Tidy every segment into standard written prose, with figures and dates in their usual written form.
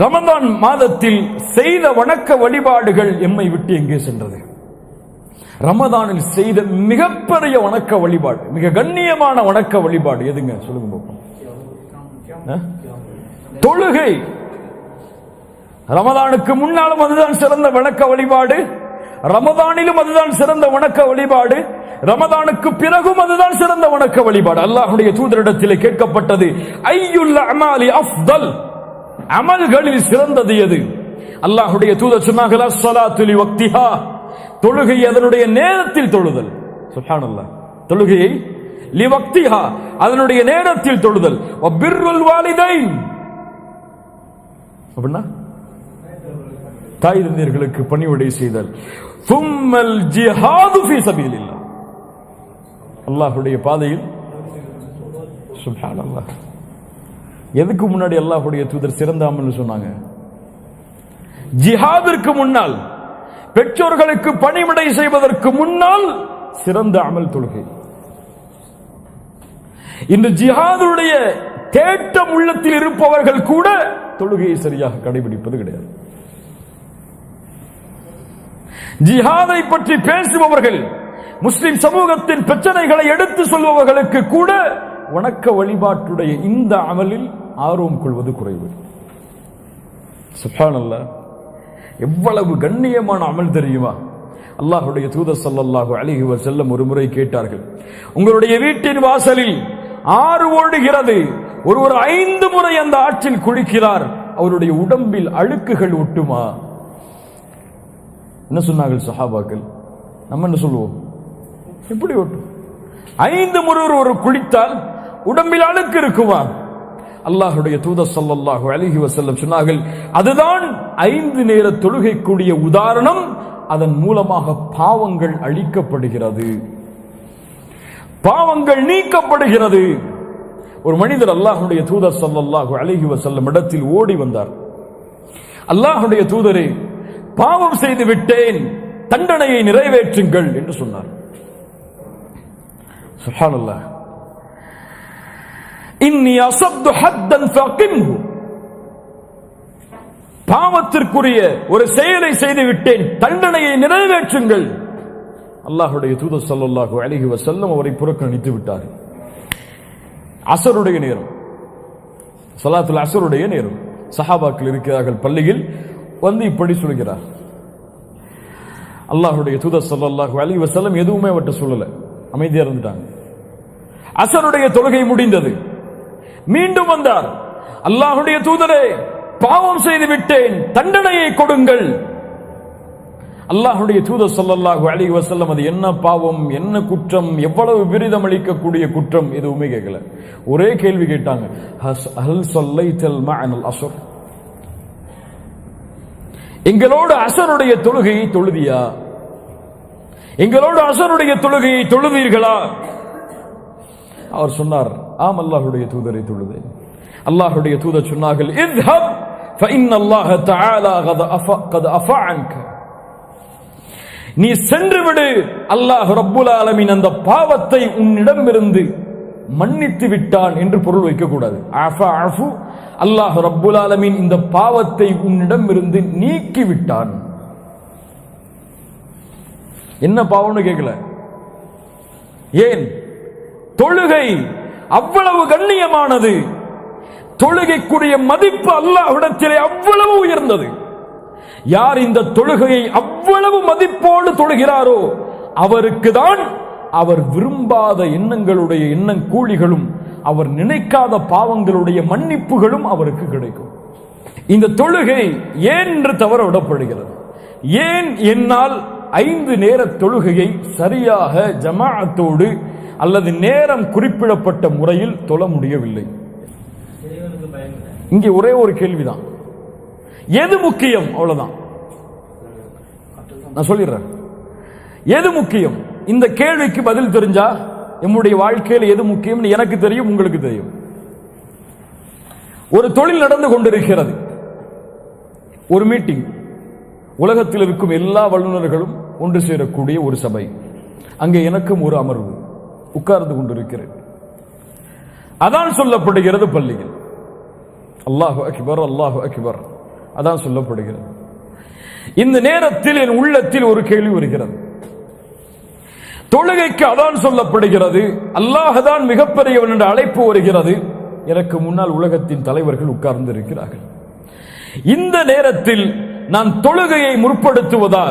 ரமதான் மாதத்தில் செய்த வணக்க வழிபாடுகள் எம்மை விட்டு எங்கே சென்றது? ரமதானில் செய்த மிகப்பெரிய வணக்க வழிபாடு, மிக கண்ணியமான வணக்க வழிபாடு எதுங்க சொல்லுங்க பார்ப்போம். தொழுகை. ரமதானுக்கு முன்னாலும் அதுதான் சிறந்த வணக்க வழிபாடு, ரமதானிலும் அதுதான் சிறந்த வணக்க வழிபாடு, ரமதானுக்கு பிறகும் அதுதான் சிறந்த வணக்க வழிபாடு. அல்லாஹ்வுடைய தூதரிடத்திலே கேட்கப்பட்டது, ஐயுல் அமாலி அஃதல், அமல்களில் சிறந்தது எது? அல்லாஹ்வுடைய தூதர் சொன்னார்கள், அஸ்ஸலாத்து லிவக்திஹா, தொழுகை அதனுடைய நேரத்தில் தொழுதல். சுப்ஹானல்லாஹ், தொழுகையை லிவக்திஹா, அதனுடைய நேரத்தில் தொழுதல். வபிர்ருல் வாலிதைன், அப்படின்னா தாய் தந்தையர்களுக்கு பணிவிடை செய்தல். சும்மல் ஜிஹாது ஃபீ சபீலில்லாஹ், அல்லாஹ்வுடைய பாதையில். சுப்ஹானல்லாஹ், எதுக்கு முன்னாடி அல்லாஹ்வுடைய தூதர் சிறந்த அமல் சொன்னாங்க? ஜிஹாதிற்கு முன்னால், பெற்றோர்களுக்கு பணிவிடை செய்வதற்கு முன்னால் சிறந்த அமல் தொழுகை. இந்த ஜிஹாதுடைய தேட்டம் உள்ளத்தில் இருப்பவர்கள் கூட தொழுகையை சரியாக கடைபிடிப்பது கிடையாது. ஜிஹாதை பற்றி பேசுபவர்கள், முஸ்லிம் சமூகத்தின் பிரச்சனைகளை எடுத்து சொல்பவர்களுக்கு கூட வணக்க வழிபாட்டுடைய இந்த அமலில் ஆர்வம் கொள்வது குறைவு. சுப்ஹானல்லாஹ், எவ்வளவு கண்ணியமான அமல் தெரியுமா? அல்லாஹ்வுடைய தூதர் ஸல்லல்லாஹு அலைஹி வஸல்லம் ஒரு முறை கேட்டார்கள், உங்களுடைய வீட்டின் வாசலில் ஆறு ஓடுகிறது, ஒருவர் 5 முறை அந்த ஆற்றில் குளிக்கிறார், அவருடைய உடம்பில் அழுக்குகள் ஒட்டுமா? என்ன சொன்னார்கள் சஹாபாக்கள்? நம்ம என்ன சொல்லுவோம்? எப்படி ஒட்டும்? 5 முறை ஒரு குளித்தால் உடம்பில் அழுக்கு இருக்குமா? அல்லாஹ்வுடைய தூதர் ஸல்லல்லாஹு அலைஹி வஸல்லம் சொன்னார்கள், அதுதான் 5 நேர தொழுகைக்குரிய உதாரணம். அதன் மூலமாக பாவங்கள் அழிக்கப்படுகிறது, பாவங்கள் நீக்கப்படுகிறது. ஒரு மனிதர் அல்லாஹ்வுடைய தூதர் ஸல்லல்லாஹு அலைஹி வஸல்லம் இடத்தில் ஓடி வந்தார். அல்லாஹ்வுடைய தூதரே, பாவம் செய்து விட்டேன், தண்டனையை நிறைவேற்றுங்கள் என்று சொன்னார். சுப்ஹானல்லாஹ், இன்னி அஸப்து ஹத்தன் ஃபகிம்ஹு, பாவத்திற்குரிய ஒரு செயலை செய்து விட்டேன், தண்டனையை நிறைவேற்றுங்கள். அல்லாஹ்வுடைய தூதர் ஸல்லல்லாஹு அலைஹி வஸல்லம் அவரை புறக்கணித்து விட்டார். அஸருடைய நேரம், ஸலாத்துல் அஸருடைய நேரம். சஹாபாக்கள் இருக்கிறார்கள் பள்ளியில், வந்து இப்படி சொல்கிறார். அல்லாஹ்வுடைய தூதர் ஸல்லல்லாஹு அலைஹி வஸல்லம் எதுவுமே அவட்ட சொல்லல, அமைதியா இருந்துட்டாங்க. அஸருடைய தொழுகை முடிந்தது. மீண்டும் வந்தார். அல்லாஹ்வுடைய தூதரே, பாவம் செய்து விட்டேன், தண்டனையை கொடுங்கள். அல்லாஹ்வுடைய தூதர் ஸல்லல்லாஹு அலைஹி வஸல்லம் அது என்ன பாவம், என்ன குற்றம், எவ்வளவு விரிதம் அளிக்கக்கூடிய குற்றம் எதுவுமே கேட்கல. ஒரே கேள்வி கேட்டாங்க, ஹல் ஸல்லைத்தல் மஅனல் அஸ்ர், எங்களோடு அஸருடைய தொழுகையை தொழுதியா? எங்களோடு அஸருடைய தொழுகையை தொழுதீர்களா? அவர் சொன்னார், ஆம் அல்லாஹ்வுடைய தூதரை தொழுதேன். அல்லாஹ்வுடைய தூதர் சொன்னார்கள், இத்ஹப் ஃபஇன்ன அல்லாஹ் தஆலா கத் அஃபா அன்க, நீ சென்று விடு, அல்லாஹ் ரப்புல் ஆலமீன் அந்த பாவத்தை உன்னிடமிருந்து மன்னித்து விட்டான் என்று பொருள் வைக்க கூடாது. அஃபா அஃபு, அல்லாஹ் ரப்புல் ஆலமீன் இந்த பாவத்தை உன்னிடமிருந்து நீக்கி விட்டான். என்ன பாவம்னு கேட்கல. ஏன்? தொழுகை அவ்வளவு கண்ணியமானது, தொழுகைக்குரிய மதிப்பு அல்லாஹ்விடத்திலே அவ்வளவு உயர்ந்தது. யார் இந்த தொழுகையை அவ்வளவு மதிப்போடு தொழுகிறாரோ அவருக்கு தான் அவர் விரும்பாத எண்ணங்களுடைய எண்ணம் கூலிகளும், அவர் நினைக்காத பாவங்களுடைய மன்னிப்புகளும் அவருக்கு கிடைக்கும். இந்த தொழுகை ஏன் என்று தவற விடப்படுகிறது? ஏன் என்னால் 5 நேர தொழுகையை சரியாக ஜமாஅத்தோடு அல்லது நேரம் குறிப்பிடப்பட்ட முறையில் தொழ முடியவில்லை? இங்கே ஒரே ஒரு கேள்விதான், எது முக்கியம்? அவ்வளவுதான், நான் சொல்லிடுறேன். எது முக்கியம்? இந்த கேள்விக்கு பதில் தெரிஞ்சா நம்முடைய வாழ்க்கையில் எது முக்கியம் எனக்கு தெரியும், உங்களுக்கு தெரியும். ஒரு தொழில் நடந்து கொண்டிருக்கிறது, ஒரு மீட்டிங், உலகத்தில் இருக்கும் எல்லா வல்லுநர்களும் ஒன்று சேரக்கூடிய ஒரு சபை. அங்கே எனக்கும் ஒரு அமர்வு, உட்கார்ந்து கொண்டிருக்கிறேன். அதான் சொல்லப்படுகிறது பள்ளியில், அல்லாஹு அக்பர் அல்லாஹு அக்பர் அதான் சொல்லப்படுகிறது. இந்த நேரத்தில் என் உள்ளத்தில் ஒரு கேள்வி வருகிறது. தொழுகைக்கு அதான் சொல்லப்படுகிறது, அல்லாஹ் தான் மிகப்பெரியவன் என்ற அழைப்பு வருகிறது. எனக்கு முன்னால் உலகத்தின் தலைவர்கள் உட்கார்ந்து இருக்கிறார்கள். இந்த நேரத்தில் நான் தொழுகையை முற்படுத்துவதா,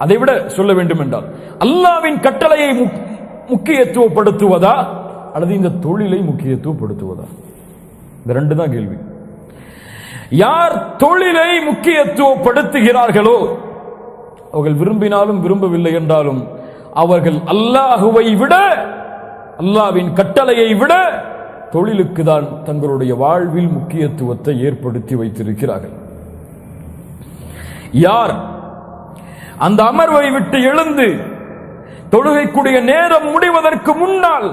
அதைவிட சொல்ல வேண்டும் என்றால் அல்லாஹ்வின் கட்டளையை முக்கியத்துவப்படுத்துவதா அல்லது இந்த தொழிலை முக்கியத்துவப்படுத்துவதா? இந்த ரெண்டு தான் கேள்வி. யார் தொழிலை முக்கியத்துவப்படுத்துகிறார்களோ அவர்கள் விரும்பினாலும் விரும்பவில்லை என்றாலும் அவர்கள் அல்லாஹுவை விட, அல்லாஹ்வின் கட்டளையை விட தொழிலுக்கு தான் தங்களுடைய வாழ்வில் முக்கியத்துவத்தை ஏற்படுத்தி வைத்திருக்கிறார்கள். யார் அந்த அமர்வை விட்டு எழுந்து தொழுகைக்குரிய நேரம் முடிவதற்கு முன்னால்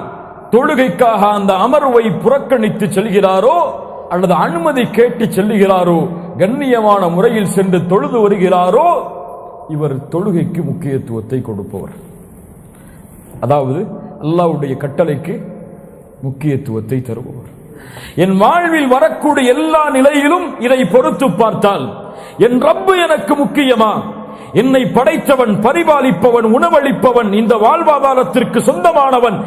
தொழுகைக்காக அந்த அமர்வை புறக்கணித்து செல்கிறாரோ அல்லது அனுமதி கேட்டு செல்கிறாரோ, கண்ணியமான முறையில் சென்று தொழுது வருகிறாரோ, இவர் தொழுகைக்கு முக்கியத்துவத்தை கொடுப்பவர். அதாவது அல்லாஹ்வுடைய கட்டளைக்கு முக்கியத்துவத்தை தருபவர். என் வாழ்வில் வரக்கூடிய எல்லா நிலையிலும் இதை பொறுத்து பார்த்தால் என் ரப்பு எனக்கு முக்கியமா, என்னை படைத்தவன், பரிபாலிப்பவன், உணவளிப்பவன், இந்த வாழ்வாதாரத்திற்கு சொந்தமானவன்,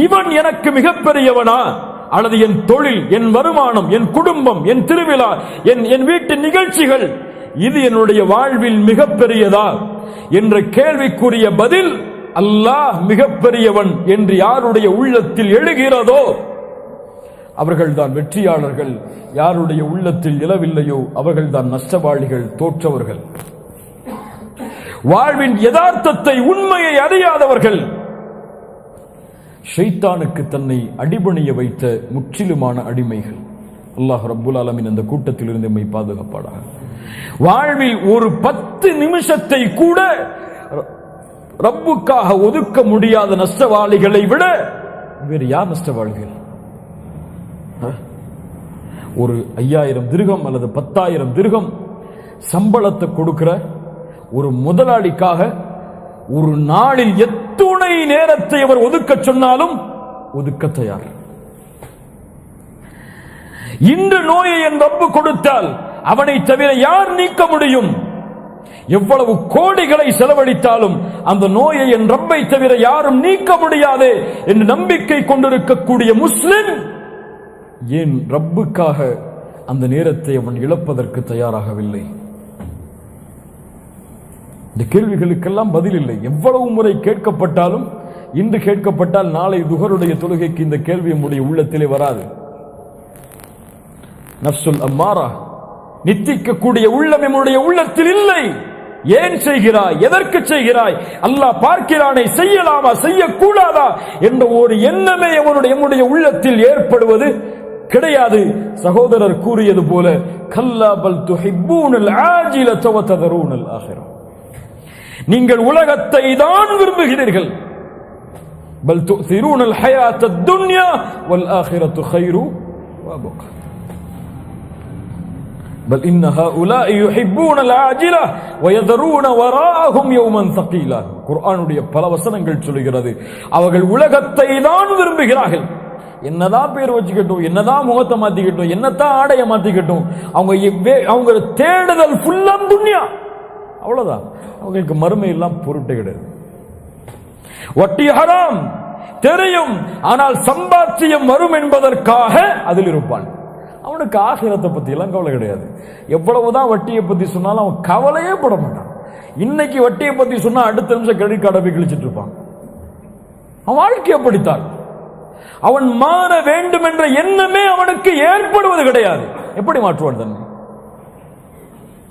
இவன் எனக்கு மிகப்பெரியவனா, அல்லது என் தொழில், என் வருமானம், என் குடும்பம், என் திருவிழா, என் வீட்டு நிகழ்ச்சிகள், இது என்னுடைய வாழ்வில் மிகப்பெரியதா என்ற கேள்விக்குரிய பதில் அல்லாஹ் மிகப்பெரியவன் என்று யாருடைய உள்ளத்தில் எழுகிறதோ அவர்கள்தான் வெற்றியாளர்கள். யாருடைய உள்ளத்தில் எழவில்லையோ அவர்கள்தான் நஷ்டவாளிகள், தோற்றவர்கள், வாழ்வின் யதார்த்தத்தை, உண்மையை அறியாதவர்கள், ஷைத்தானுக்கு தன்னை அடிபணிய வைத்த முற்றிலுமான அடிமைகள். அல்லாஹ் ரப்புல் ஆலமீன் அந்த கூட்டத்தில் இருந்து நம்மை பாதுகாப்பானாக. வாழ்வில் ஒரு 10 நிமிஷத்தை கூட ரப்புக்காக ஒதுக்க முடியாத நஷ்டவாளிகளை விட வேறு யார் நஷ்டவாளிகள்? ஒரு 5000 திர்ஹம் அல்லது 10,000 திர்ஹம் சம்பளத்தை கொடுக்கிற ஒரு முதலாளிக்காக ஒரு நாளில் எத்துணை நேரத்தை அவர் ஒதுக்க சொன்னாலும் ஒதுக்க தயார். இன்று நோயை என் ரப்பு கொடுத்தால் அவனை தவிர யார் நீக்க முடியும்? எவ்வளவு கோடிகளை செலவழித்தாலும் அந்த நோயை என் ரப்பை தவிர யாரும் நீக்க முடியாது என்று நம்பிக்கை கொண்டிருக்கக்கூடிய முஸ்லிம் ஏன் ரப்புக்காக அந்த நேரத்தை அவன் இழப்பதற்கு தயாராகவில்லை? இந்த கேள்விகளுக்கெல்லாம் பதில் இல்லை. எவ்வளவு முறை கேட்கப்பட்டாலும், இன்று கேட்கப்பட்டால் நாளை துஹருடைய தொழுகைக்கு இந்த கேள்வி நம்முடைய உள்ளத்திலே வராது. நஃப்சுல் அம்மாரா, நித்திக்கக்கூடிய உள்ளம் நம்முடைய உள்ளத்தில் இல்லை. ஏன் செய்கிறாய், எதற்கு செய்கிறாய், அல்லாஹ் பார்க்கிறானே, செய்யலாமா செய்யக்கூடாதா என்ற ஒரு எண்ணமே நம்முடைய உள்ளத்தில் ஏற்படுவது கிடையாது. சகோதரர் கூறியது போல, கல்லா பல் துஹிப்பூனல் ஆஜிலத வ ததரூனல் ஆகிரா, நீங்கள் உலகத்தை தான் விரும்புகிறீர்கள். பல் துஸிரூனல் ஹயாத்தத் துன்யா வல் ஆகிரத்து கைரு வ அபகா, பல் இன்ன ஹாஉலாஇ யுஹிப்பூனல் ஆஜிலா வ யதரூன வராஹும் யௌமன் ஸகீலா. குர்ஆனுடைய பல வசனங்கள் சொல்கிறது, அவர்கள் உலகத்தை தான் விரும்புகிறார்கள். என்னதான் பேர் வச்சுக்கட்டும், என்னதான் முகத்தை மாத்திக்கட்டும், என்னதான் ஆடைய மாத்திக்கட்டும், அவங்க தேடுதல் ஃபுல்லா துன்யா, அவ்வளவுதான். அவங்களுக்கு மறுமை எல்லாம் பொருட்டே கிடையாது. வட்டி ஹராம் தெரியும், ஆனால் சம்பாத்தியம் வரும் என்பதற்காக அதில் இருப்பான். அவனுக்கு ஆகிரத்தை பத்தி எல்லாம் கவலை கிடையாது. எவ்வளவுதான் வட்டியை பத்தி சொன்னாலும் அவன் கவலையே பட மாட்டான். இன்னைக்கு வட்டியை பத்தி சொன்னா அடுத்த நிமிஷம் கிரெடிட் கார்டை போய் கிழிச்சிட்டு இருப்பான். அவன் வாழ்க்கையை படித்தான். அவன் மாற வேண்டும் என்ற எண்ணமே அவனுக்கு ஏற்படுவது கிடையாது. எப்படி மாற்றுவான் தன்னை?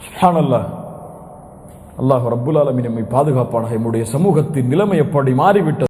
சுப்ஹானல்லாஹ். அல்லாஹ் ரப்புல் ஆலமீன் நம்மை பாதுகாப்பானாக. நம்முடைய சமூகத்தின் நிலைமை எப்படி மாறிவிட்டது?